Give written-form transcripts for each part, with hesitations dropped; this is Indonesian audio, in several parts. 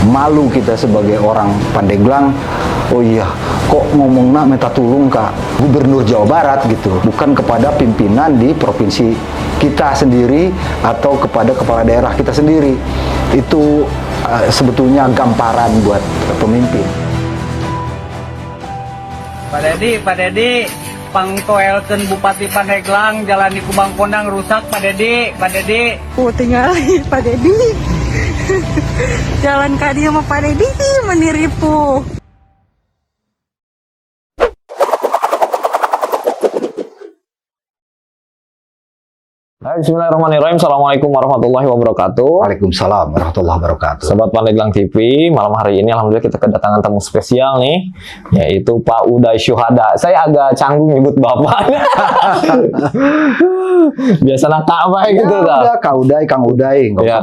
malu kita sebagai orang Pandeglang. Oh iya, kok ngomongnya minta tolong ke Gubernur Jawa Barat gitu, bukan kepada pimpinan di provinsi kita sendiri atau kepada kepala daerah kita sendiri. Itu sebetulnya gamparan buat pemimpin. Pak Dedi, pangtoelkeun Bupati Pandeglang, jalan di Kubang Kondang rusak, Pak Dedi. Tinggalin Pak Dedi. Jalan ka dia sama Pak Dedi meniripu. Bismillahirrahmanirrahim. Assalamualaikum warahmatullahi wabarakatuh. Waalaikumsalam warahmatullahi wabarakatuh. Sobat Pandeglang TV, malam hari ini alhamdulillah kita kedatangan tamu spesial nih, yaitu Pak Uday Syuhada. Saya agak canggung nyebut bapaknya. Biasanya Kak Bay gitu ya, udah Kak Uday, Kang Uday. Ya,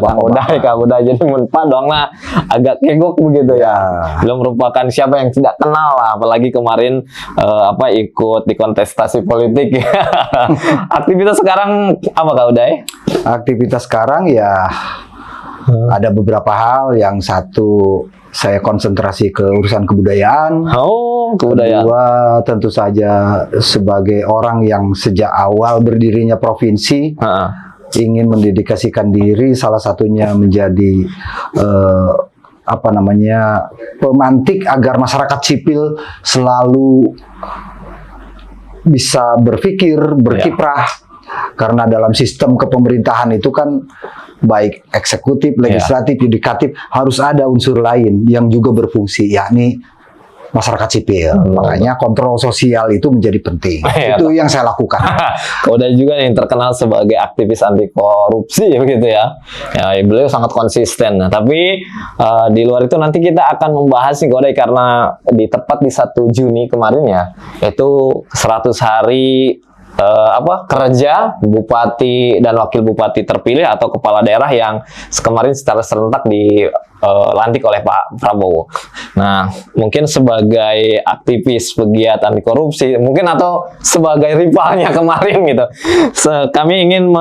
Kang Uday. Jadi menpa dong lah, agak kegok begitu ya. Belum merupakan siapa yang tidak kenal lah, apalagi kemarin ikut di kontestasi politik. Aktivitas sekarang apa Kak Uday? Aktivitas sekarang ya ada beberapa hal. Yang satu saya konsentrasi ke urusan kebudayaan. Oh, kebudayaan. Kedua tentu saja sebagai orang yang sejak awal berdirinya provinsi ingin mendedikasikan diri, salah satunya menjadi pemantik agar masyarakat sipil selalu bisa berpikir, berkiprah. Karena dalam sistem kepemerintahan itu kan baik eksekutif, legislatif, yudikatif harus ada unsur lain yang juga berfungsi, yakni masyarakat sipil. Makanya kontrol sosial itu menjadi penting. Itu yang saya lakukan. Udah juga yang terkenal sebagai aktivis anti korupsi begitu ya. Ya, beliau sangat konsisten. Nah, tapi di luar itu nanti kita akan membahas nih Uday, karena tepat di 1 Juni kemarin ya, yaitu 100 hari kerja bupati dan wakil bupati terpilih atau kepala daerah yang kemarin secara serentak dilantik oleh Pak Prabowo. Nah, mungkin sebagai aktivis pegiat anti korupsi, mungkin atau sebagai rivalnya kemarin gitu, kami ingin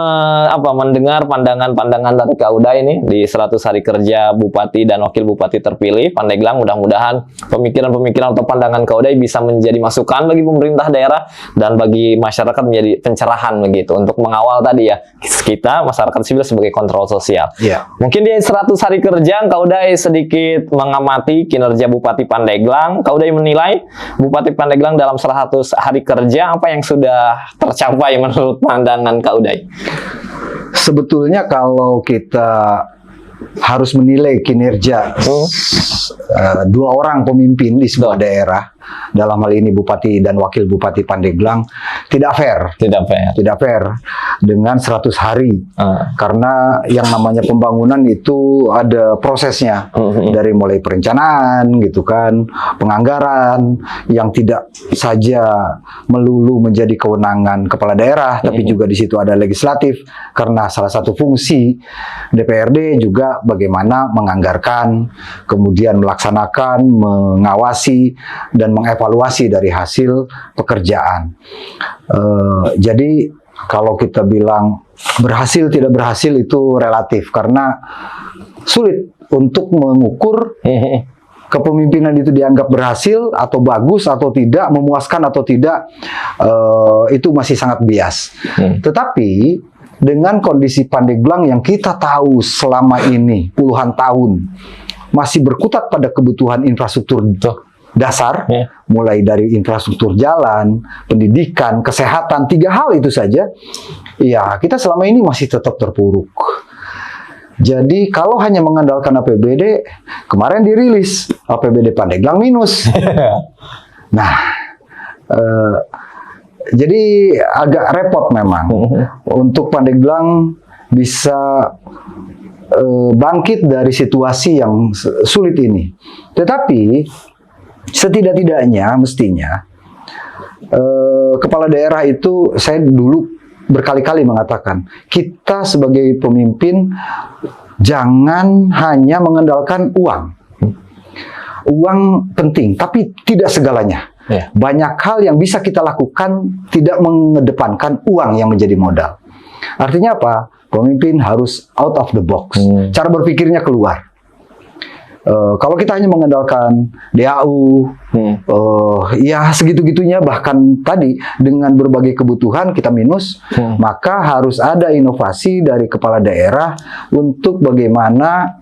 mendengar pandangan-pandangan dari Kak Uday ini di 100 hari kerja bupati dan wakil bupati terpilih Pandeglang. Mudah-mudahan pemikiran-pemikiran atau pandangan Kak Uday bisa menjadi masukan bagi pemerintah daerah dan bagi masyarakat menjadi pencerahan begitu untuk mengawal tadi ya kita masyarakat sipil sebagai kontrol sosial. Mungkin di 100 hari kerja Kak Uday sedikit mengamati kinerja Bupati Pandeglang. Kak Uday menilai Bupati Pandeglang dalam 100 hari kerja apa yang sudah tercapai menurut pandangan Kak Uday? Sebetulnya kalau kita harus menilai kinerja dua orang pemimpin di sebuah daerah, dalam hal ini Bupati dan Wakil Bupati Pandeglang, tidak fair dengan 100 hari. Karena yang namanya pembangunan itu ada prosesnya, dari mulai perencanaan gitu kan, penganggaran yang tidak saja melulu menjadi kewenangan kepala daerah, tapi juga di situ ada legislatif, karena salah satu fungsi DPRD juga bagaimana menganggarkan, kemudian melaksanakan, mengawasi, dan mengevaluasi dari hasil pekerjaan. Jadi kalau kita bilang berhasil tidak berhasil itu relatif, karena sulit untuk mengukur kepemimpinan itu dianggap berhasil atau bagus atau tidak, memuaskan atau tidak, itu masih sangat bias. Tetapi dengan kondisi Pandeglang yang kita tahu selama ini puluhan tahun masih berkutat pada kebutuhan infrastruktur dasar, mulai dari infrastruktur jalan, pendidikan, kesehatan, 3 hal itu saja, ya kita selama ini masih tetap terpuruk. Jadi kalau hanya mengandalkan APBD, kemarin dirilis APBD Pandeglang minus. Nah, jadi agak repot memang untuk Pandeglang bisa bangkit dari situasi yang sulit ini. Tetapi setidak-tidaknya mestinya kepala daerah itu, saya dulu berkali-kali mengatakan, kita sebagai pemimpin jangan hanya mengandalkan uang. Uang penting, tapi tidak segalanya. Banyak hal yang bisa kita lakukan tidak mengedepankan uang yang menjadi modal. Artinya apa? Pemimpin harus out of the box. Cara berpikirnya keluar. Kalau kita hanya mengandalkan DAU, ya segitu-gitunya, bahkan tadi dengan berbagai kebutuhan kita minus, maka harus ada inovasi dari kepala daerah untuk bagaimana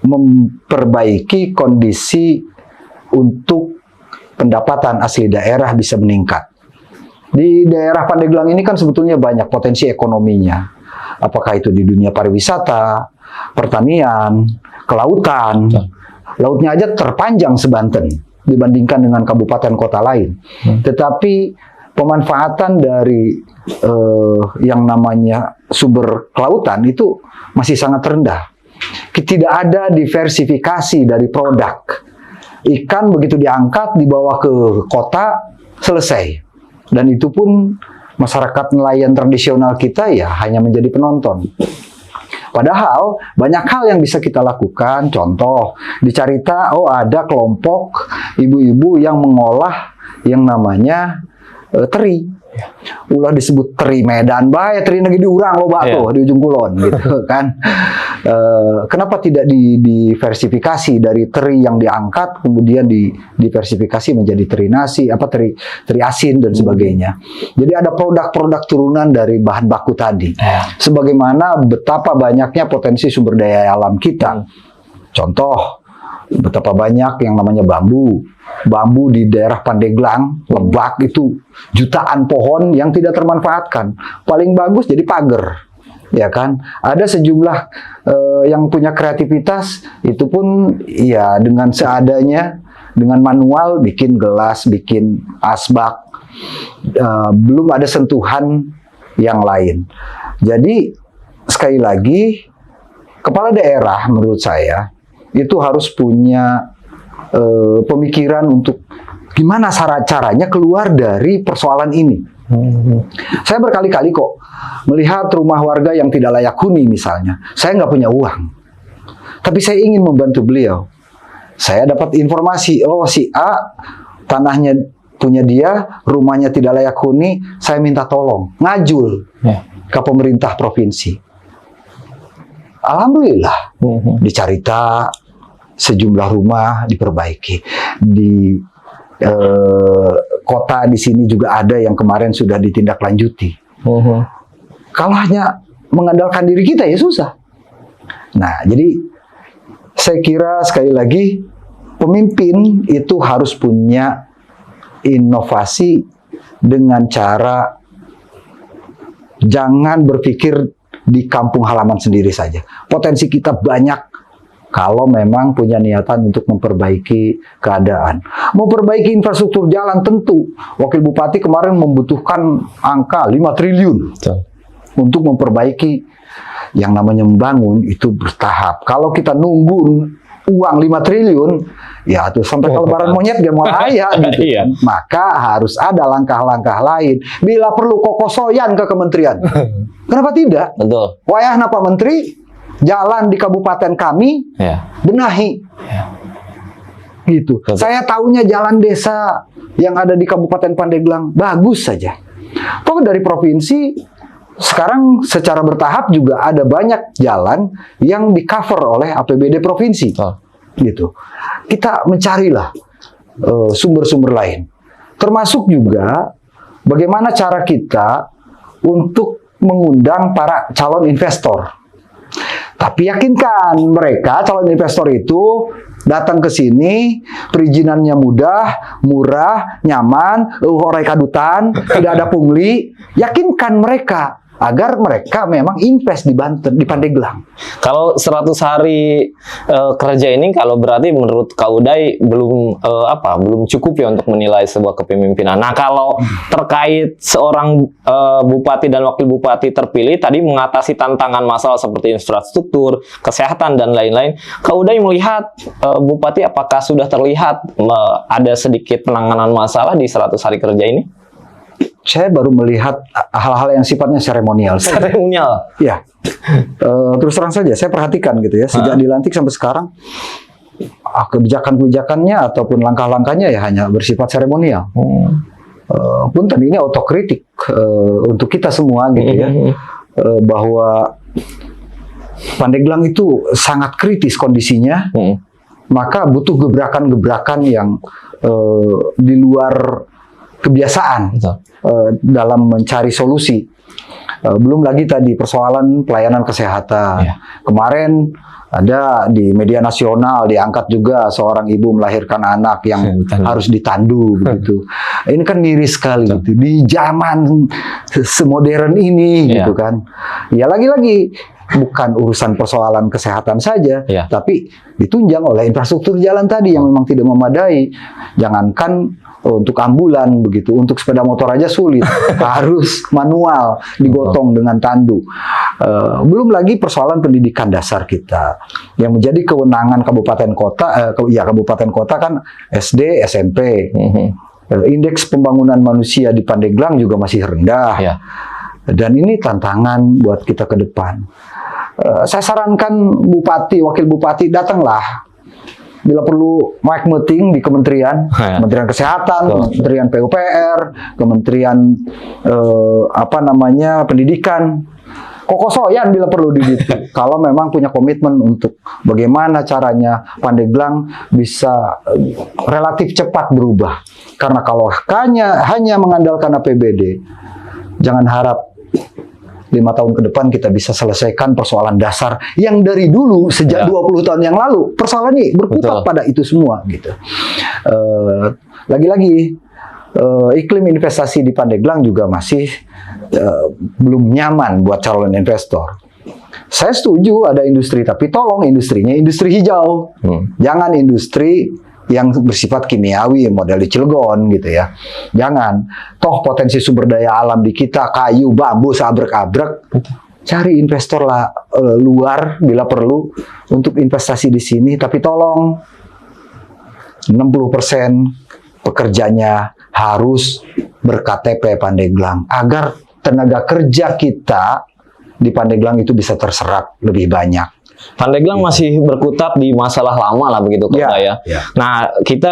memperbaiki kondisi untuk pendapatan asli daerah bisa meningkat. Di daerah Pandeglang ini kan sebetulnya banyak potensi ekonominya. Apakah itu di dunia pariwisata, pertanian, kelautan. Lautnya aja terpanjang seBanten dibandingkan dengan kabupaten kota lain. Tetapi pemanfaatan dari yang namanya sumber kelautan itu masih sangat rendah. Tidak ada diversifikasi dari produk. Ikan begitu diangkat, dibawa ke kota, selesai. Dan itu pun masyarakat nelayan tradisional kita ya hanya menjadi penonton. Padahal banyak hal yang bisa kita lakukan. Contoh, di Carita, ada kelompok ibu-ibu yang mengolah yang namanya teri. Ulah disebut teri Medan bae, teri lagi diurang loba tuh di ujung kulon gitu kan. Kenapa tidak diversifikasi dari teri yang diangkat kemudian diversifikasi menjadi teri nasi, teri asin dan sebagainya. Jadi ada produk-produk turunan dari bahan baku tadi. Sebagaimana betapa banyaknya potensi sumber daya alam kita. Contoh, betapa banyak yang namanya bambu. Bambu di daerah Pandeglang, Lebak itu jutaan pohon yang tidak termanfaatkan. Paling bagus jadi pagar, ya kan? Ada sejumlah yang punya kreativitas itu pun ya dengan seadanya, dengan manual bikin gelas, bikin asbak, belum ada sentuhan yang lain. Jadi sekali lagi kepala daerah menurut saya itu harus punya pemikiran untuk gimana caranya keluar dari persoalan ini. Saya berkali-kali kok melihat rumah warga yang tidak layak huni misalnya. Saya nggak punya uang, tapi saya ingin membantu beliau. Saya dapat informasi, si A tanahnya punya dia, rumahnya tidak layak huni, saya minta tolong, ngajul ke pemerintah provinsi. Alhamdulillah, di Carita sejumlah rumah diperbaiki. Di kota di sini juga ada yang kemarin sudah ditindaklanjuti. Kalau hanya mengandalkan diri kita ya susah. Nah, jadi saya kira sekali lagi pemimpin itu harus punya inovasi dengan cara jangan berpikir di kampung halaman sendiri saja. Potensi kita banyak kalau memang punya niatan untuk memperbaiki keadaan. Memperbaiki infrastruktur jalan tentu. Wakil Bupati kemarin membutuhkan angka 5 triliun untuk memperbaiki. Yang namanya membangun itu bertahap. Kalau kita nunggu uang 5 triliun, ya tuh sampai lebaran monyet dia mau kaya gitu. Maka harus ada langkah-langkah lain. Bila perlu kokosoyan ke kementerian. Kenapa tidak? Betul. Wayahna Pak Menteri, jalan di kabupaten kami benahi, gitu. Betul. Saya tahunya jalan desa yang ada di Kabupaten Pandeglang bagus saja. Toh dari provinsi sekarang secara bertahap juga ada banyak jalan yang di cover oleh APBD provinsi, gitu. Kita mencarilah sumber-sumber lain, termasuk juga bagaimana cara kita untuk mengundang para calon investor. Tapi yakinkan mereka calon investor itu datang ke sini, perizinannya mudah, murah, nyaman, horai kadutan, tidak ada pungli. Yakinkan mereka agar mereka memang invest di Banten, di Pandeglang. Kalau 100 hari kerja ini, kalau berarti menurut Kak Uday belum belum cukup ya untuk menilai sebuah kepemimpinan. Nah, kalau terkait seorang bupati dan wakil bupati terpilih tadi mengatasi tantangan masalah seperti infrastruktur, kesehatan dan lain-lain, Kak Uday melihat bupati apakah sudah terlihat ada sedikit penanganan masalah di 100 hari kerja ini? Saya baru melihat hal-hal yang sifatnya seremonial. Seremonial? Ya. Terus terang saja, saya perhatikan gitu ya. Sejak dilantik sampai sekarang, kebijakan-kebijakannya ataupun langkah-langkahnya ya hanya bersifat seremonial. Punten ini autokritik untuk kita semua gitu ya. Bahwa Pandeglang itu sangat kritis kondisinya. maka butuh gebrakan-gebrakan yang di luar kebiasaan dalam mencari solusi. Belum lagi tadi persoalan pelayanan kesehatan. Kemarin ada di media nasional diangkat juga seorang ibu melahirkan anak yang harus ditandu begitu. Ini kan miris sekali gitu. Di zaman semodern ini gitu kan. Ya lagi-lagi bukan urusan persoalan kesehatan saja, tapi ditunjang oleh infrastruktur jalan tadi yang memang tidak memadai. Jangankan untuk ambulan begitu, untuk sepeda motor aja sulit, harus manual digotong dengan tandu. Belum lagi persoalan pendidikan dasar kita yang menjadi kewenangan kabupaten kota. Kabupaten kota kan SD, SMP. Indeks pembangunan manusia di Pandeglang juga masih rendah. Dan ini tantangan buat kita ke depan. Saya sarankan bupati, wakil bupati datanglah. Bila perlu mic meeting di kementerian, Kementerian Kesehatan, Kementerian PUPR, Kementerian Pendidikan, kokosoyan bila perlu di situ. Kalau memang punya komitmen untuk bagaimana caranya Pandeglang bisa relatif cepat berubah. Karena kalau hanya mengandalkan APBD, jangan harap 5 tahun ke depan kita bisa selesaikan persoalan dasar yang dari dulu sejak 20 tahun yang lalu persoalan ini berkutat pada itu semua gitu. Lagi-lagi iklim investasi di Pandeglang juga masih belum nyaman buat calon investor. Saya setuju ada industri, tapi tolong industrinya industri hijau, jangan industri yang bersifat kimiawi model di Cilegon gitu ya. Jangan. Toh potensi sumber daya alam di kita kayu, bambu, abrek-abrek. Cari investor lah luar bila perlu untuk investasi di sini, tapi tolong 60% pekerjanya harus ber-KTP Pandeglang agar tenaga kerja kita di Pandeglang itu bisa terserap lebih banyak. Pandeglang masih berkutat di masalah lama lah begitu Kak ya. Nah, kita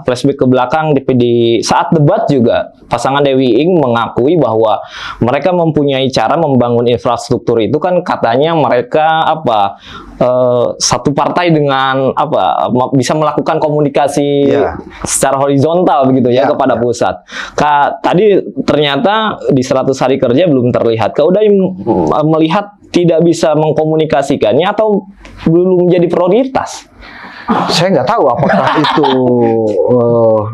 flashback ke belakang di saat debat juga pasangan Dewi Ing mengakui bahwa mereka mempunyai cara membangun infrastruktur itu kan katanya mereka satu partai dengan bisa melakukan komunikasi secara horizontal begitu ya kepada pusat. Tadi ternyata di 100 hari kerja belum terlihat. Kak Uday melihat tidak bisa mengkomunikasikannya atau belum menjadi prioritas? Saya nggak tahu apakah itu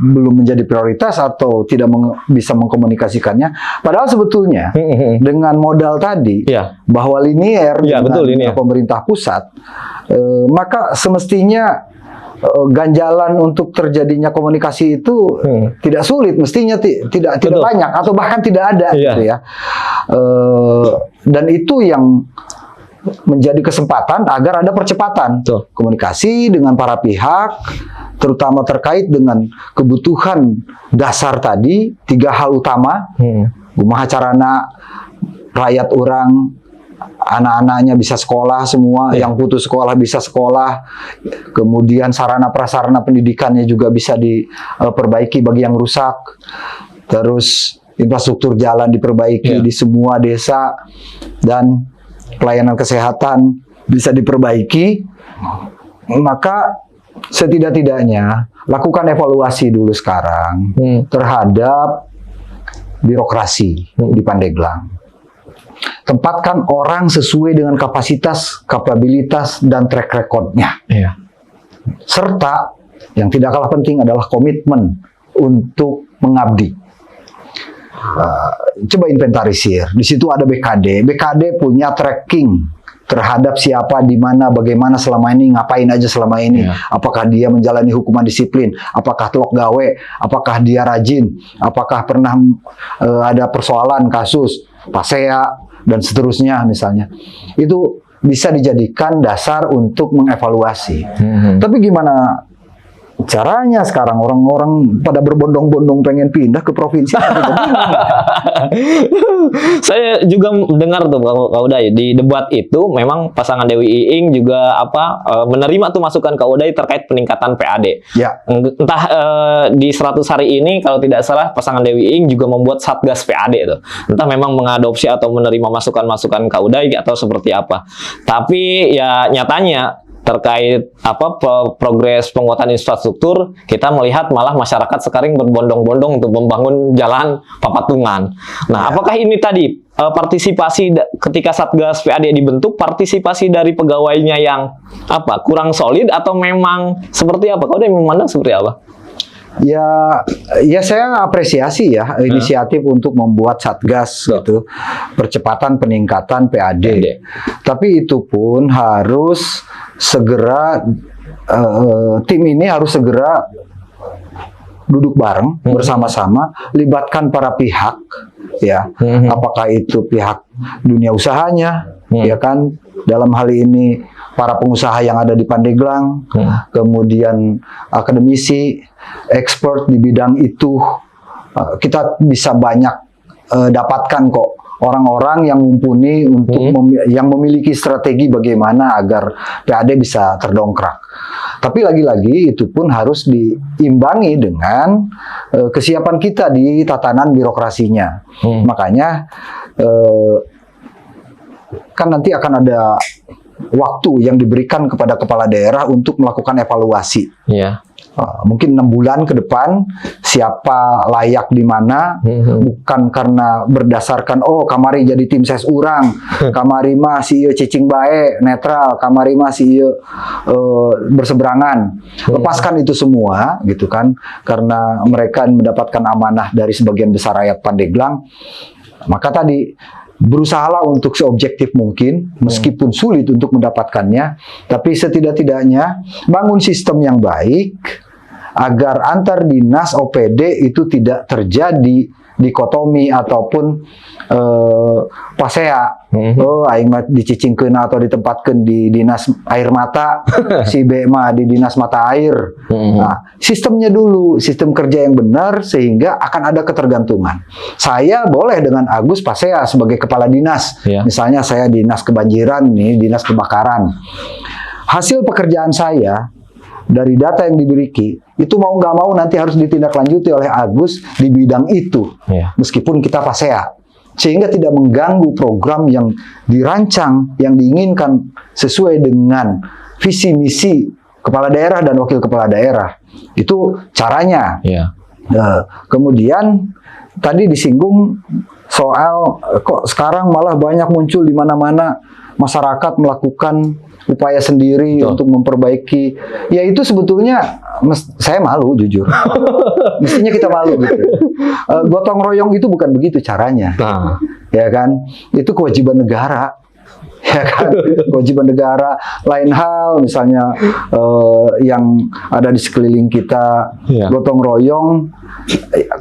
belum menjadi prioritas atau tidak bisa mengkomunikasikannya. Padahal sebetulnya dengan modal tadi bahwa linier dengan pemerintah pusat, maka semestinya ganjalan untuk terjadinya komunikasi itu tidak sulit, mestinya tidak banyak atau bahkan tidak ada gitu ya. Dan itu yang menjadi kesempatan agar ada percepatan komunikasi dengan para pihak, terutama terkait dengan kebutuhan dasar tadi, 3 hal utama, kumaha carana rakyat orang, anak-anaknya bisa sekolah semua, yang putus sekolah bisa sekolah, kemudian sarana prasarana pendidikannya juga bisa diperbaiki bagi yang rusak, terus infrastruktur jalan diperbaiki di semua desa, dan pelayanan kesehatan bisa diperbaiki. Maka setidak-tidaknya lakukan evaluasi dulu sekarang terhadap birokrasi di Pandeglang. Tempatkan orang sesuai dengan kapasitas, kapabilitas, dan track record-nya. Serta yang tidak kalah penting adalah komitmen untuk mengabdi. Coba inventarisir. Di situ ada BKD. BKD punya tracking terhadap siapa, di mana, bagaimana selama ini, ngapain aja selama ini. Apakah dia menjalani hukuman disiplin? Apakah telok gawe? Apakah dia rajin? Apakah pernah ada persoalan kasus pasea dan seterusnya misalnya. Itu bisa dijadikan dasar untuk mengevaluasi. Tapi gimana caranya sekarang orang-orang pada berbondong-bondong pengen pindah ke provinsi? Saya juga dengar tuh Kak Uday di debat itu memang pasangan Dewi Ing juga menerima tuh masukan Kak Uday terkait peningkatan PAD. Entah di 100 hari ini kalau tidak salah pasangan Dewi Ing juga membuat Satgas PAD itu. Entah memang mengadopsi atau menerima masukan-masukan Kak Uday atau seperti apa. Tapi ya nyatanya terkait progres penguatan infrastruktur, kita melihat malah masyarakat sekarang berbondong-bondong untuk membangun jalan Papatungan. Nah, apakah ini tadi partisipasi ketika Satgas PAD dibentuk, partisipasi dari pegawainya yang kurang solid atau memang seperti apa? Kau udah memandang seperti apa? Ya saya apresiasi ya inisiatif untuk membuat Satgas gitu, percepatan peningkatan PAD. Tapi itu pun harus segera tim ini harus segera duduk bareng bersama-sama, libatkan para pihak ya. Apakah itu pihak dunia usahanya, ya kan, dalam hal ini para pengusaha yang ada di Pandeglang, kemudian akademisi, expert di bidang itu, kita bisa banyak dapatkan kok orang-orang yang mumpuni untuk yang memiliki strategi bagaimana agar PAD bisa terdongkrak. Tapi lagi-lagi itu pun harus diimbangi dengan kesiapan kita di tatanan birokrasinya. Makanya kan nanti akan ada waktu yang diberikan kepada kepala daerah untuk melakukan evaluasi. Mungkin 6 bulan ke depan, siapa layak di mana, bukan karena berdasarkan kamari jadi tim ses urang, kamari mah si ieu cicing bae, netral, kamari mah si ieu berseberangan. Lepaskan itu semua gitu kan, karena mereka mendapatkan amanah dari sebagian besar rakyat Pandeglang. Maka tadi berusahalah untuk seobjektif mungkin, meskipun sulit untuk mendapatkannya, tapi setidak-tidaknya bangun sistem yang baik agar antar dinas OPD itu tidak terjadi dikotomi ataupun pasea. Aing mah dicicingkeun atau ditempatkeun di dinas air mata, si B mah di dinas mata air. Nah, sistemnya dulu, sistem kerja yang benar sehingga akan ada ketergantungan. Saya boleh dengan Agus pasea sebagai kepala dinas. Misalnya saya dinas kebanjiran nih, dinas kebakaran. Hasil pekerjaan saya dari data yang diberikan itu mau nggak mau nanti harus ditindaklanjuti oleh Agus di bidang itu, meskipun kita pasea, sehingga tidak mengganggu program yang dirancang, yang diinginkan sesuai dengan visi misi kepala daerah dan wakil kepala daerah. Itu caranya. Kemudian tadi disinggung soal kok sekarang malah banyak muncul di mana-mana masyarakat melakukan upaya sendiri untuk memperbaiki. Ya itu sebetulnya saya malu jujur. Mestinya kita malu gitu. Gotong royong itu bukan begitu caranya. Ya kan? Itu kewajiban negara. Ya kan? Kewajiban negara. Lain hal misalnya yang ada di sekeliling kita, gotong royong,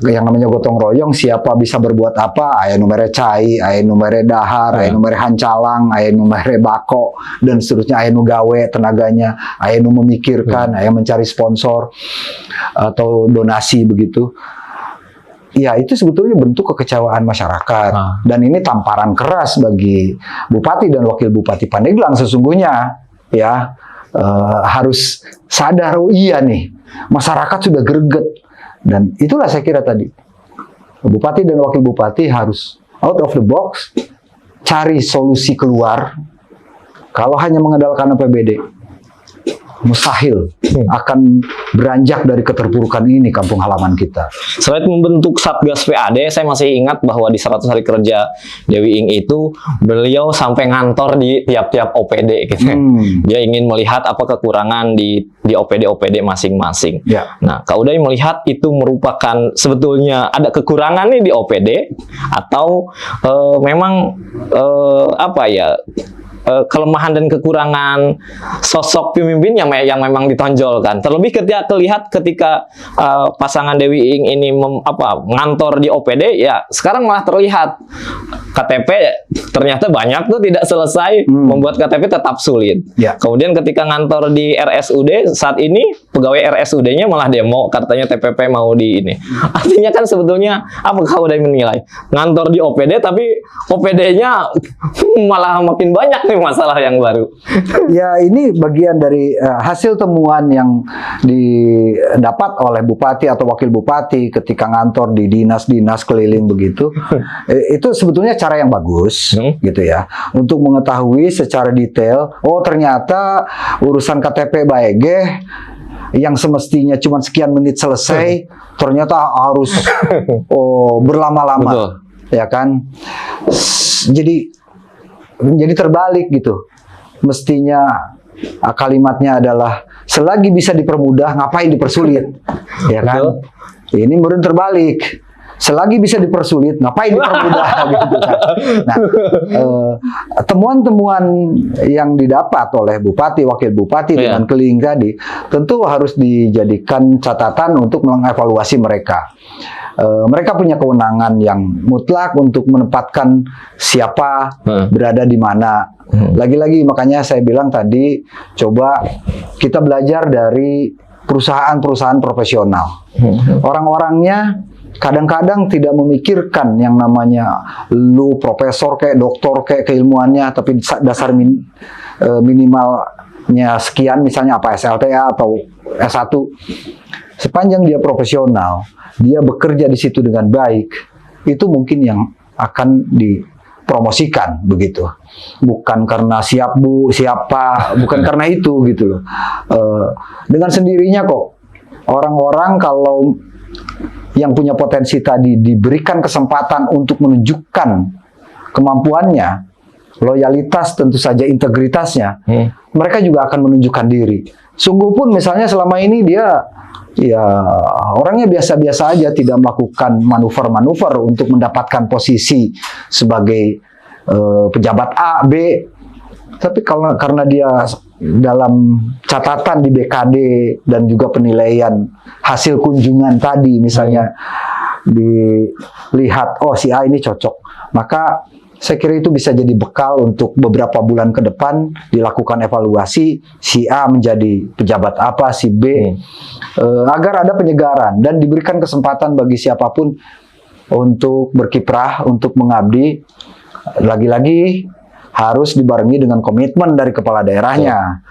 yang namanya gotong royong, siapa bisa berbuat apa, aya nu mere cai, aya nu mere dahar, aya nu mere hancalang, aya nu mere bako, dan seterusnya, aya nu gawe tenaganya, aya nu memikirkan, aya mencari sponsor atau donasi begitu. Ya itu sebetulnya bentuk kekecewaan masyarakat, dan ini tamparan keras bagi Bupati dan Wakil Bupati Pandeglang sesungguhnya. Ya harus sadar, oh iya nih, masyarakat sudah greget, dan itulah saya kira tadi Bupati dan Wakil Bupati harus out of the box, cari solusi keluar. Kalau hanya mengandalkan APBD, mustahil akan beranjak dari keterpurukan ini kampung halaman kita. Selain membentuk Satgas PAD, saya masih ingat bahwa di 100 hari kerja Dewi Ing itu beliau sampai ngantor di tiap-tiap OPD gitu. Dia ingin melihat apa kekurangan di OPD masing-masing. Nah, Kak Uday melihat itu merupakan sebetulnya ada kekurangan nih di OPD atau memang kelemahan dan kekurangan sosok pemimpin yang memang ditonjolkan. Terlebih ketika pasangan Dewi Ing ini ngantor di OPD, ya sekarang malah terlihat KTP ternyata banyak tuh tidak selesai, membuat KTP tetap sulit. Kemudian ketika ngantor di RSUD, saat ini pegawai RSUD-nya malah demo, katanya TPP mau di ini. Artinya kan sebetulnya apakah udah menilai ngantor di OPD tapi OPD-nya malah makin banyak nih masalah yang baru. Ya, ini bagian dari hasil temuan yang didapat oleh bupati atau wakil bupati ketika ngantor di dinas-dinas keliling begitu. Itu sebetulnya cara yang bagus, gitu ya, untuk mengetahui secara detail. Oh, ternyata urusan KTP Baege yang semestinya cuma sekian menit selesai, ternyata harus berlama-lama, Betul. ya kan? Jadi terbalik gitu. Mestinya kalimatnya adalah selagi bisa dipermudah, ngapain dipersulit, ya kan? Ini murni terbalik. Selagi bisa dipersulit, ngapain dipermudah, gitu kan? Nah, temuan-temuan yang didapat oleh bupati, wakil bupati dengan keliling tadi, tentu harus dijadikan catatan untuk mengevaluasi mereka. Mereka punya kewenangan yang mutlak untuk menempatkan siapa berada di mana. Lagi-lagi makanya saya bilang tadi, coba kita belajar dari perusahaan-perusahaan profesional. Orang-orangnya kadang-kadang tidak memikirkan yang namanya lu profesor kayak doktor kayak keilmuannya, tapi dasar minimalnya sekian, misalnya apa SLTA atau S1. Sepanjang dia profesional, dia bekerja di situ dengan baik, itu mungkin yang akan dipromosikan begitu. Bukan karena siap bu, siapa, bukan karena itu gitu loh. Dengan sendirinya kok orang-orang kalau yang punya potensi tadi diberikan kesempatan untuk menunjukkan kemampuannya, loyalitas, tentu saja integritasnya, mereka juga akan menunjukkan diri. Sungguh pun misalnya selama ini dia ya orangnya biasa-biasa aja, tidak melakukan manuver-manuver untuk mendapatkan posisi sebagai pejabat A, B. Tapi karena dia dalam catatan di BKD dan juga penilaian hasil kunjungan tadi, misalnya dilihat, oh si A ini cocok, maka saya kira itu bisa jadi bekal untuk beberapa bulan ke depan dilakukan evaluasi, si A menjadi pejabat apa, si B, agar ada penyegaran dan diberikan kesempatan bagi siapapun untuk berkiprah, untuk mengabdi. Lagi-lagi harus dibarengi dengan komitmen dari kepala daerahnya.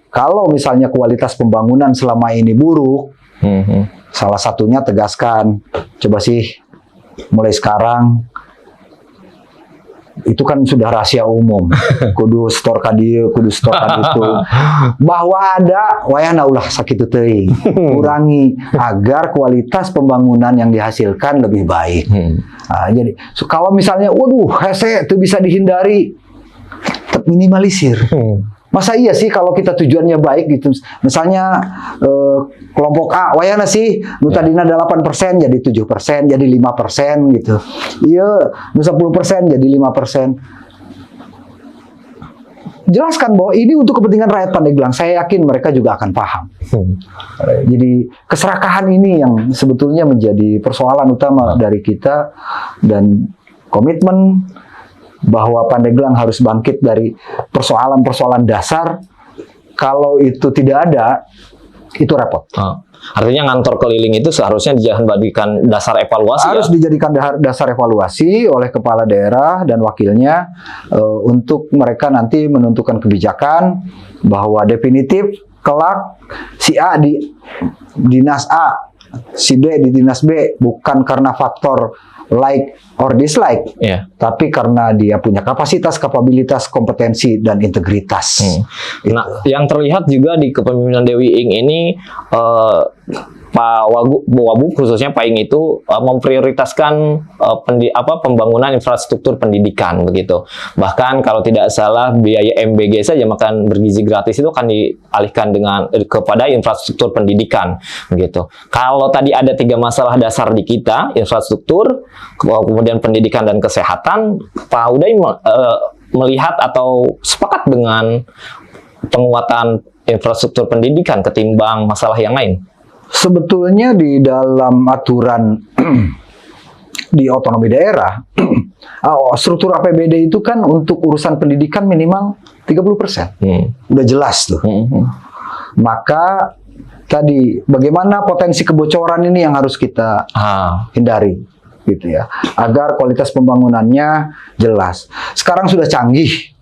Kalau misalnya kualitas pembangunan selama ini buruk, salah satunya tegaskan, coba sih mulai sekarang, itu kan sudah rahasia umum, kudu store kadieu, kudu store kaditu, bahwa ada wayahna ulah sakitu teuing, kurangi agar kualitas pembangunan yang dihasilkan lebih baik. Nah, jadi kalau misalnya waduh hese itu bisa dihindari, minimalisir. Masa iya sih kalau kita tujuannya baik gitu, misalnya kelompok A wayana sih nu tadina 8% jadi 7% jadi 5% gitu, iya nu 10% jadi 5%. Jelaskan bahwa ini untuk kepentingan rakyat Pandeglang. Saya yakin mereka juga akan paham. Jadi keserakahan ini yang sebetulnya menjadi persoalan utama dari kita, dan komitmen bahwa Pandeglang harus bangkit dari persoalan-persoalan dasar. Kalau itu tidak ada, itu repot. Artinya ngantor keliling itu seharusnya dijadikan dasar evaluasi. Harus dijadikan dasar evaluasi oleh kepala daerah dan wakilnya, untuk mereka nanti menentukan kebijakan bahwa definitif kelak si A di dinas A, si B di dinas B, bukan karena faktor like or dislike, tapi karena dia punya kapasitas, kapabilitas, kompetensi, dan integritas. Nah, yang terlihat juga di kepemimpinan Dewi Ing ini, Pak Wagub khususnya Pak Ing itu memprioritaskan pembangunan infrastruktur pendidikan begitu. Bahkan kalau tidak salah biaya MBG saja makan bergizi gratis itu akan dialihkan kepada infrastruktur pendidikan begitu. Kalau tadi ada 3 masalah dasar di kita, infrastruktur, kemudian pendidikan dan kesehatan, Pak Uday melihat atau sepakat dengan penguatan infrastruktur pendidikan ketimbang masalah yang lain? Sebetulnya di dalam aturan di otonomi daerah, struktur APBD itu kan untuk urusan pendidikan minimal 30%. Udah jelas tuh. Maka tadi bagaimana potensi kebocoran ini yang harus kita hindari gitu ya, agar kualitas pembangunannya jelas. Sekarang sudah canggih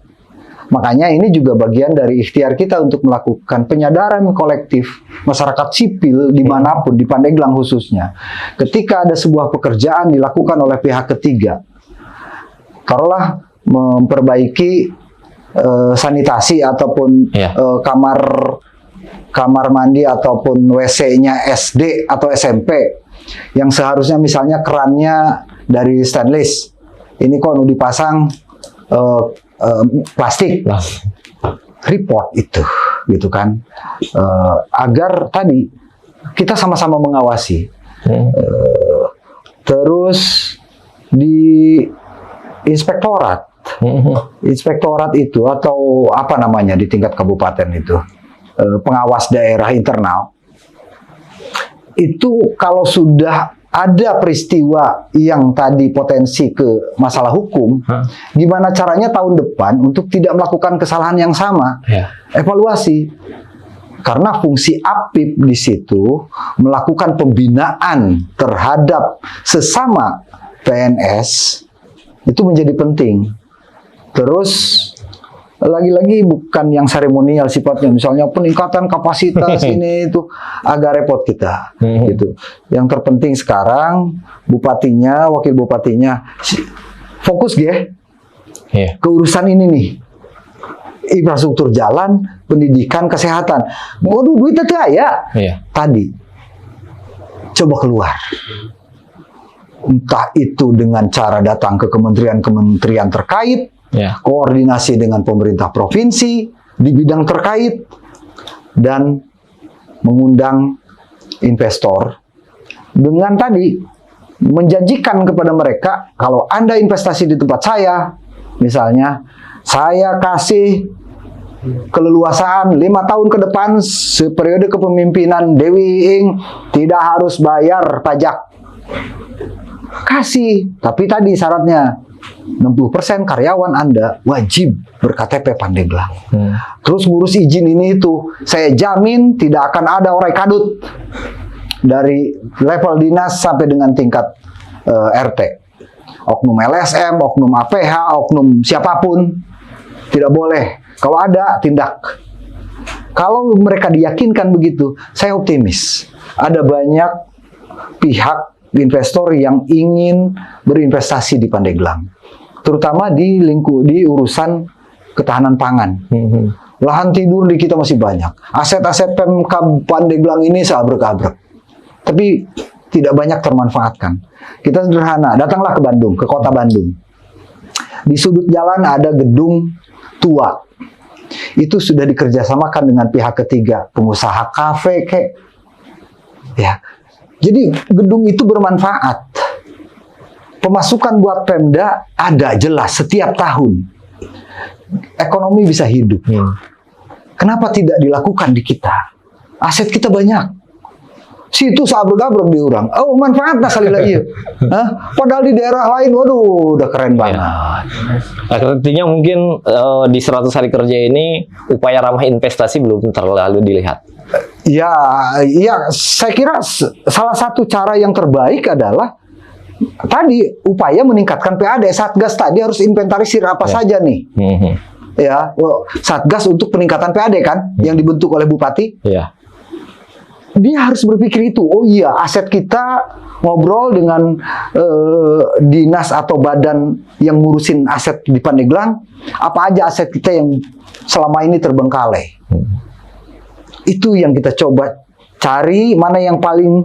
Makanya ini juga bagian dari ikhtiar kita untuk melakukan penyadaran kolektif masyarakat sipil dimanapun, di Pandeglang khususnya. Ketika ada sebuah pekerjaan dilakukan oleh pihak ketiga, taruhlah memperbaiki sanitasi ataupun kamar mandi ataupun WC-nya SD atau SMP yang seharusnya misalnya kerannya dari stainless, ini kok nu dipasang plastik, report itu, gitu kan, agar tadi kita sama-sama mengawasi. Terus di inspektorat itu atau apa namanya di tingkat kabupaten itu, pengawas daerah internal, itu kalau sudah ada peristiwa yang tadi potensi ke masalah hukum, gimana caranya tahun depan untuk tidak melakukan kesalahan yang sama? Evaluasi. Karena fungsi APIP di situ melakukan pembinaan terhadap sesama PNS itu menjadi penting. Terus lagi-lagi bukan yang seremonial sifatnya, misalnya peningkatan kapasitas ini itu agak repot kita, gitu. Yang terpenting sekarang bupatinya, wakil bupatinya fokus ke urusan ini nih, infrastruktur jalan, pendidikan, kesehatan. Waduh, duitnya tuh ya. Tadi coba keluar. Entah itu dengan cara datang ke kementerian-kementerian terkait, koordinasi dengan pemerintah provinsi di bidang terkait, dan mengundang investor dengan tadi menjanjikan kepada mereka, kalau Anda investasi di tempat saya, misalnya saya kasih keleluasaan 5 tahun ke depan periode kepemimpinan Dewi Ing tidak harus bayar pajak, kasih, tapi tadi syaratnya 60% karyawan Anda wajib berKTP Pandeglang. Terus ngurus izin ini itu, saya jamin tidak akan ada orai kadut dari level dinas sampai dengan tingkat RT. Oknum LSM, oknum APH, oknum siapapun tidak boleh. Kalau ada, tindak. Kalau mereka diyakinkan begitu, saya optimis. Ada banyak pihak investor yang ingin berinvestasi di Pandeglang, terutama di urusan ketahanan pangan. Lahan tidur di kita masih banyak. Aset-aset Pemkab Pandeglang ini seabrek-abrek, tapi tidak banyak termanfaatkan. Kita sederhana, datanglah ke Bandung, ke kota Bandung. Di sudut jalan ada gedung tua. Itu sudah dikerjasamakan dengan pihak ketiga, pengusaha kafe, ya. Jadi gedung itu bermanfaat. Pemasukan buat Pemda ada jelas setiap tahun. Ekonomi bisa hidup. Kenapa tidak dilakukan di kita? Aset kita banyak. Situ sabrek-abrek diurang. Oh, manfaatnya sekali lagi. Padahal di daerah lain, waduh, udah keren banget. Artinya mungkin di 100 hari kerja ini upaya ramah investasi belum terlalu dilihat. Ya, saya kira salah satu cara yang terbaik adalah tadi upaya meningkatkan PAD. Satgas tadi harus inventarisir apa saja nih. Ya, Satgas untuk peningkatan PAD kan yang dibentuk oleh Bupati. Dia harus berpikir itu. Oh iya, aset kita, ngobrol dengan dinas atau badan yang ngurusin aset di Pandeglang, apa aja aset kita yang selama ini terbengkalai. Itu yang kita coba cari, mana yang paling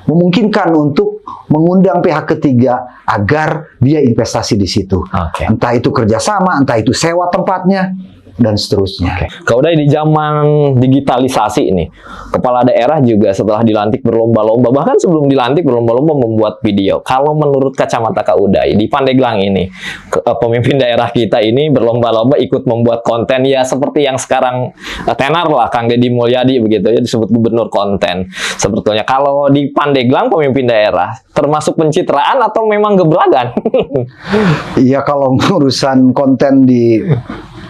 memungkinkan untuk mengundang pihak ketiga agar dia investasi di situ. Entah itu kerjasama, entah itu sewa tempatnya, dan seterusnya. Kalau udah di zaman digitalisasi ini, kepala daerah juga setelah dilantik berlomba-lomba, bahkan sebelum dilantik berlomba-lomba membuat video. Kalau menurut kacamata Kak Uday, di Pandeglang ini, pemimpin daerah kita ini berlomba-lomba ikut membuat konten, ya seperti yang sekarang tenar lah, Kang Deddy Mulyadi begitu ya, disebut gubernur konten. Sebetulnya kalau di Pandeglang pemimpin daerah, termasuk pencitraan atau memang gebragan? Iya, kalau urusan konten di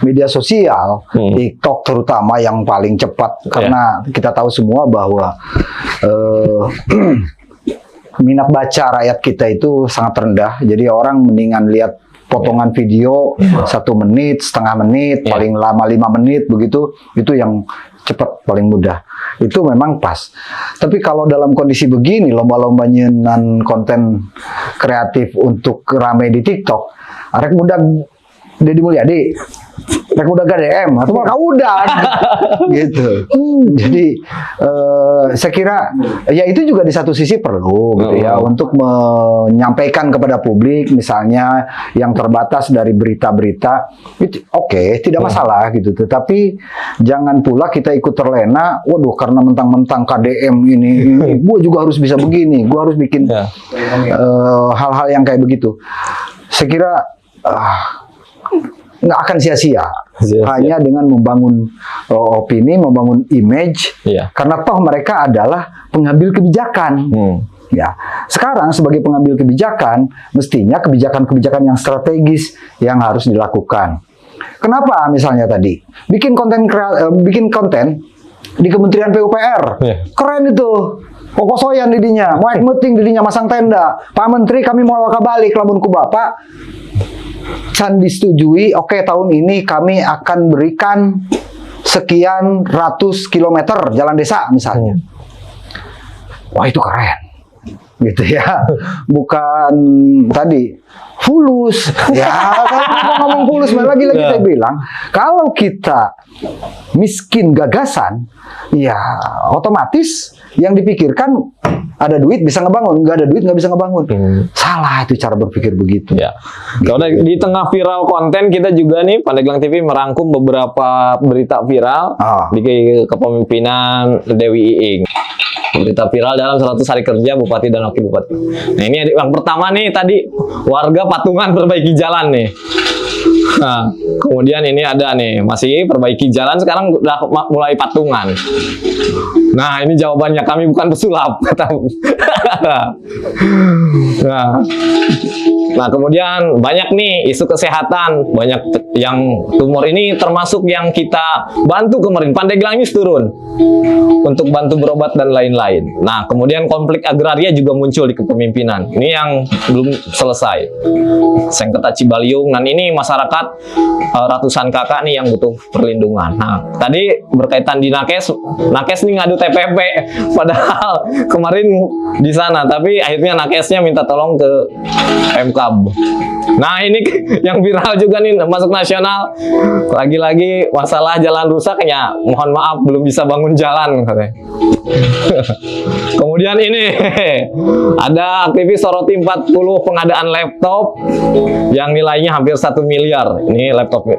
media sosial, TikTok terutama yang paling cepat, karena kita tahu semua bahwa minat baca rakyat kita itu sangat rendah. Jadi orang mendingan lihat potongan video 1 menit, setengah menit, Iya. paling lama 5 menit begitu, itu yang cepat paling mudah. Itu memang pas. Tapi kalau dalam kondisi begini, lomba-lomba nyenan konten kreatif untuk ramai di TikTok, arek muda Deddy Mulyadi, arek muda GDM, atau malah udah gitu. Jadi saya kira ya itu juga di satu sisi perlu gitu ya untuk menyampaikan kepada publik, misalnya yang terbatas dari berita-berita itu oke, tidak masalah gitu. Tetapi jangan pula kita ikut terlena, waduh karena mentang-mentang KDM ini gue juga harus bisa begini, gue harus bikin Ya. hal-hal yang kayak begitu. Saya kira nggak akan sia-sia. Sia-sia. Hanya dengan membangun opini, membangun image, Iya. karena toh mereka adalah pengambil kebijakan. Ya, sekarang sebagai pengambil kebijakan, mestinya kebijakan-kebijakan yang strategis yang harus dilakukan. Kenapa misalnya tadi bikin konten di Kementerian PUPR, Iya. keren itu. Kokosoyan didinya, mau meeting didinya masang tenda. Pak Menteri kami mau balik lamun ku Bapak. Can disetujui, oke tahun ini kami akan berikan sekian ratus kilometer jalan desa misalnya. Wah itu keren, gitu ya. Bukan tadi fulus, ya kalau kita ngomong fulus, lagi-lagi saya bilang, kalau kita miskin gagasan, ya otomatis yang dipikirkan ada duit bisa ngebangun, nggak ada duit nggak bisa ngebangun. Salah itu cara berpikir begitu. Ya. Kalau di tengah viral konten, kita juga nih Pandeglang TV merangkum beberapa berita viral di kepemimpinan Dewi Iing. Berita viral dalam 100 hari kerja Bupati dan Wakil Bupati. Nah ini yang pertama nih tadi, warga patungan perbaiki jalan nih. Nah, kemudian ini ada nih, masih perbaiki jalan, sekarang udah mulai patungan. Nah, ini jawabannya, kami bukan pesulap. Nah, kemudian banyak nih isu kesehatan, banyak yang tumor ini termasuk yang kita bantu kemarin, Pandeglang News turun untuk bantu berobat dan lain-lain. Nah, kemudian konflik agraria juga muncul di kepemimpinan. Ini yang belum selesai. Sengketa Cibaliung, dan ini masyarakat ratusan kakak nih yang butuh perlindungan. Nah, tadi berkaitan di Nakes nih ngadu TPP, padahal kemarin di sana, tapi akhirnya Nakesnya minta tolong ke MKAB. Nah, ini yang viral juga nih masuk nasional. Lagi-lagi masalah jalan rusak ya, mohon maaf belum bisa bangun jalan katanya. Kemudian ini ada aktivis soroti 40 pengadaan laptop yang nilainya hampir 1 miliar. Ini laptop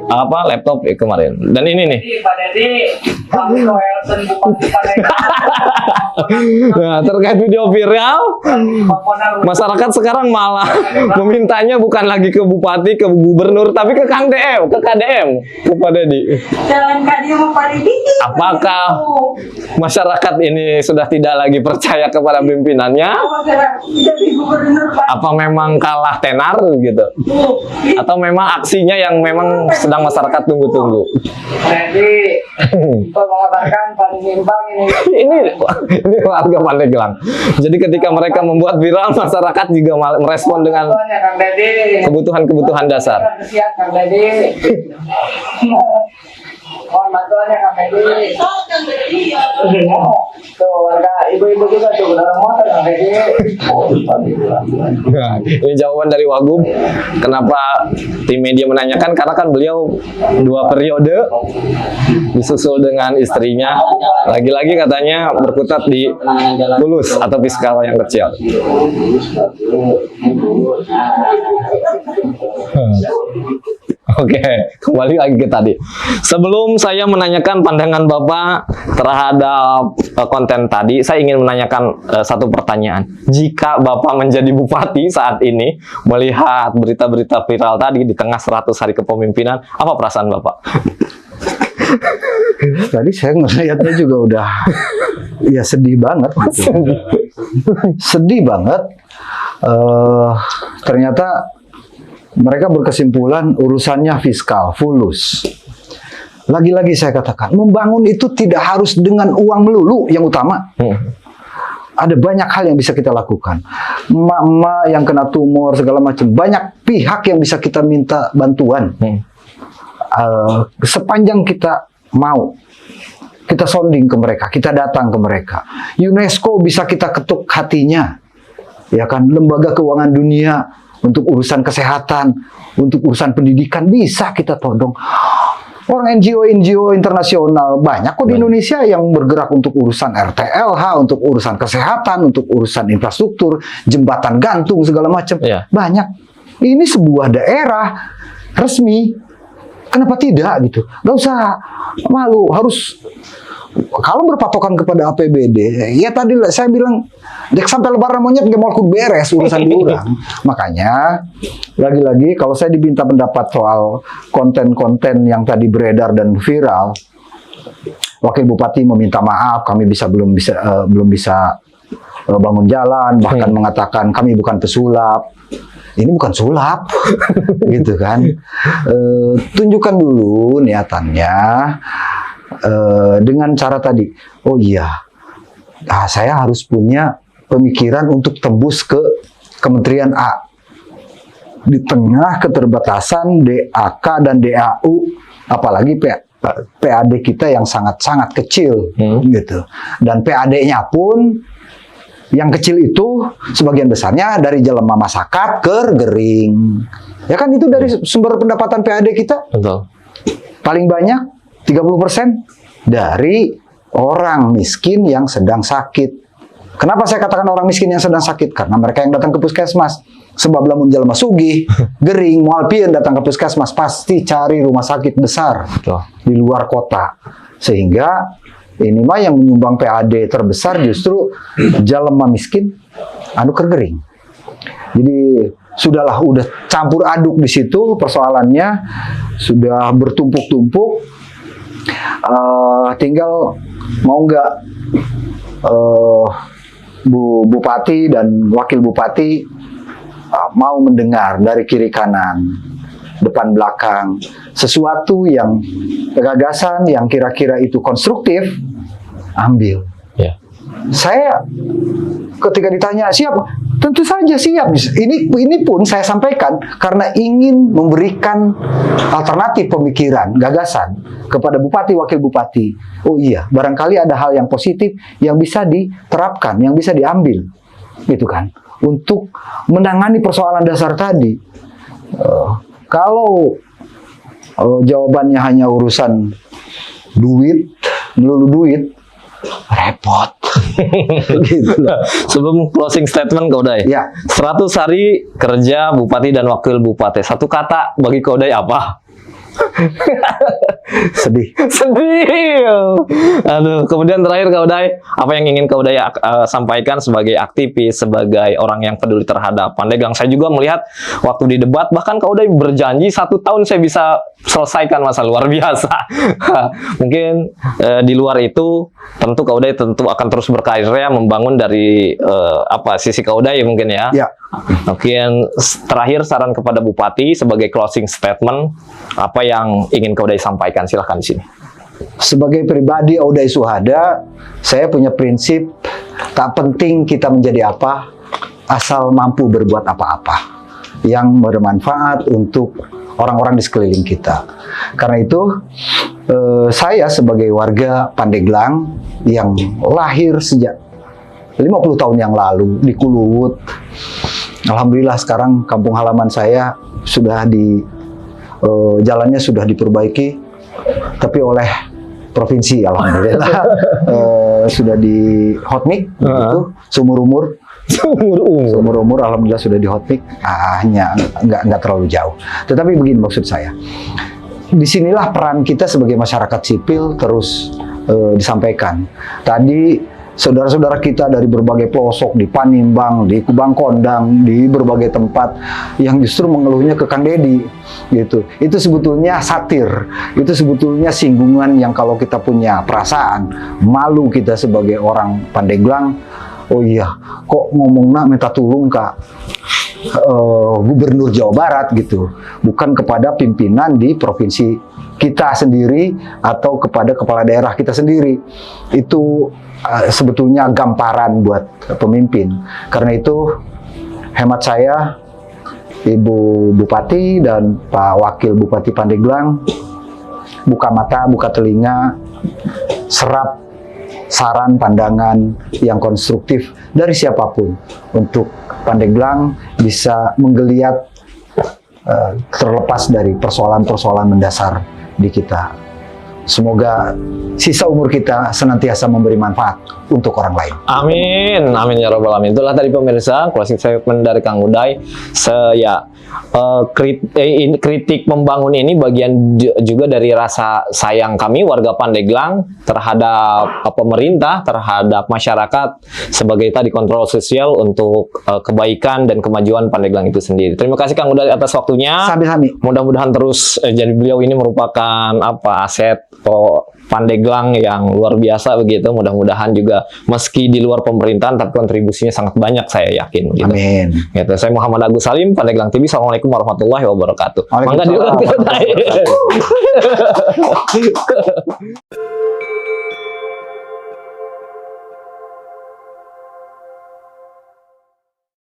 laptop kemarin. Dan ini nih. Pak Dedi, Bang Toelson Bupati Pandeglang. Nah, terkait video viral, masyarakat sekarang malah memintanya bukan lagi ke bupati, ke gubernur, tapi ke Kang DM, ke KDM, ke Pak Dedi. Jalan kaki sama Pak Dedi. Apakah masyarakat ini sudah tidak lagi percaya kepada pimpinannya? Jadi gubernur Pak. Apa memang kalah tenar gitu? Atau memang aksinya yang memang sedang masyarakat tunggu-tunggu? Dedi, mengabarkan Pak Nimbang ini. Ini warga Pandeglang. Jadi ketika mereka membuat viral, masyarakat juga merespon dengan Bantuannya Kang Dedi. kebutuhan-kebutuhan dasar. Kesian Kang Dedi. Mohon bantuannya Kang Dedi. Tuh warga ibu-ibu juga tuh dalam motor Kang Dedi. Nah, ini jawaban dari Wagub. Kenapa tim media menanyakan? Karena kan beliau 2 periode disusul dengan istrinya. Lagi-lagi katanya berkutat di Tulus atau Piskawa yang kecil. Oke, kembali lagi ke tadi. Sebelum saya menanyakan pandangan Bapak terhadap konten tadi, saya ingin menanyakan satu pertanyaan. Jika Bapak menjadi bupati saat ini, melihat berita-berita viral tadi di tengah 100 hari kepemimpinan, apa perasaan Bapak? Tadi saya ngeliatnya juga udah ya sedih banget gitu. Sedih banget. Ternyata mereka berkesimpulan urusannya fiskal, fulus. Lagi-lagi saya katakan, membangun itu tidak harus dengan uang melulu yang utama. Ada banyak hal yang bisa kita lakukan. Emak-emak yang kena tumor segala macam, banyak pihak yang bisa kita minta bantuan. Sepanjang kita mau, kita sounding ke mereka, kita datang ke mereka. UNESCO bisa kita ketuk hatinya, ya kan? Lembaga Keuangan Dunia untuk urusan kesehatan, untuk urusan pendidikan bisa kita todong. Orang NGO internasional banyak kok di Indonesia yang bergerak untuk urusan RTLH, untuk urusan kesehatan, untuk urusan infrastruktur, jembatan gantung segala macam. Iya. Banyak. Ini sebuah daerah resmi. Kenapa tidak gitu? Gak usah malu. Harus kalau berpatokan kepada APBD, ya tadi saya bilang, dek sampai lebaran monyet gak mau beres urusan di orang. Makanya, lagi-lagi kalau saya diminta pendapat soal konten-konten yang tadi beredar dan viral, Wakil Bupati meminta maaf, kami belum bisa bangun jalan, bahkan mengatakan kami bukan pesulap. Ini bukan sulap, gitu kan? Tunjukkan dulu niatannya. Dengan cara tadi, oh iya, saya harus punya pemikiran untuk tembus ke Kementerian A. Di tengah keterbatasan DAK dan DAU, apalagi PAD kita yang sangat-sangat kecil, gitu. Dan PAD-nya pun yang kecil itu sebagian besarnya dari jelema masyarakat ke gering. Ya kan itu dari sumber pendapatan PAD kita. Betul. Paling banyak 30% dari orang miskin yang sedang sakit. Kenapa saya katakan orang miskin yang sedang sakit? Karena mereka yang datang ke puskesmas. Sebab lamun jelema sugih, gering, moal pieun datang ke puskesmas, pasti cari rumah sakit besar di luar kota. Sehingga ini mah yang menyumbang PAD terbesar justru jelema miskin anu kegering. Jadi udah campur aduk di situ persoalannya, sudah bertumpuk-tumpuk. Tinggal mau nggak Bupati dan Wakil Bupati mau mendengar dari kiri kanan, depan belakang, sesuatu yang gagasan yang kira-kira itu konstruktif, ambil. Ya. Saya ketika ditanya siap, tentu saja siap. Ini pun saya sampaikan karena ingin memberikan alternatif pemikiran, gagasan kepada Bupati, Wakil Bupati. Oh iya, barangkali ada hal yang positif yang bisa diterapkan, yang bisa diambil, gitu kan, untuk menangani persoalan dasar tadi. Kalau jawabannya hanya urusan duit, melulu duit, repot. Gitu. Sebelum closing statement Kak Uday, Ya. 100 hari kerja Bupati dan Wakil Bupati, satu kata bagi Kak Uday apa? Sedih. Sedih. Aduh, kemudian terakhir Kak Uday, apa yang ingin Kak Uday sampaikan sebagai aktivis, sebagai orang yang peduli terhadap Pandeglang? Saya juga melihat waktu di debat, bahkan Kak Uday berjanji 1 tahun saya bisa selesaikan masalah, luar biasa. Mungkin di luar itu tentu Kak Uday tentu akan terus berkarya membangun dari sisi Kak Uday mungkin ya. Ya. Mungkin terakhir saran kepada Bupati sebagai closing statement, apa yang ingin Kak Uday sampaikan? Silahkan di sini. Sebagai pribadi Uday Suhada, saya punya prinsip tak penting kita menjadi apa, asal mampu berbuat apa-apa yang bermanfaat untuk orang-orang di sekeliling kita. Karena itu, saya sebagai warga Pandeglang yang lahir sejak 50 tahun yang lalu di Kuluwut, alhamdulillah sekarang kampung halaman saya sudah jalannya sudah diperbaiki, tapi oleh provinsi, alhamdulillah. Sudah di hotmik, gitu, seumur umur alhamdulillah sudah di hotmik, hanya nggak terlalu jauh. Tetapi begini maksud saya, disinilah peran kita sebagai masyarakat sipil terus disampaikan. Tadi saudara-saudara kita dari berbagai pelosok, di Panimbang, di Kubang Kondang, di berbagai tempat yang justru mengeluhnya ke Kang Deddy, gitu. Itu sebetulnya satir, itu sebetulnya singgungan yang kalau kita punya perasaan malu kita sebagai orang Pandeglang, oh iya, kok ngomongnya minta tulung Kak Gubernur Jawa Barat gitu, bukan kepada pimpinan di provinsi kita sendiri atau kepada kepala daerah kita sendiri. Itu sebetulnya gamparan buat pemimpin. Karena itu hemat saya, Ibu Bupati dan Pak Wakil Bupati Pandeglang, buka mata, buka telinga, serap saran, pandangan yang konstruktif dari siapapun untuk Pandeglang bisa menggeliat terlepas dari persoalan-persoalan mendasar di kita. Semoga sisa umur kita senantiasa memberi manfaat untuk orang lain. Amin, amin ya robbal alamin. Itulah tadi pemirsa closing statement dari Kang Uday. Kritik membangun ini bagian juga dari rasa sayang kami warga Pandeglang terhadap pemerintah, terhadap masyarakat sebagai tadi kontrol sosial untuk kebaikan dan kemajuan Pandeglang itu sendiri. Terima kasih Kang Uday atas waktunya. Sami-sami. Mudah-mudahan terus jadi beliau ini merupakan aset Pandeglang yang luar biasa begitu. Mudah-mudahan juga meski di luar pemerintahan tapi kontribusinya sangat banyak, saya yakin gitu. Amin. Gitu. Saya Muhammad Agus Salim, Pandeglang TV. Assalamualaikum warahmatullahi wabarakatuh. Mangga Waalaikumsalam. diulang.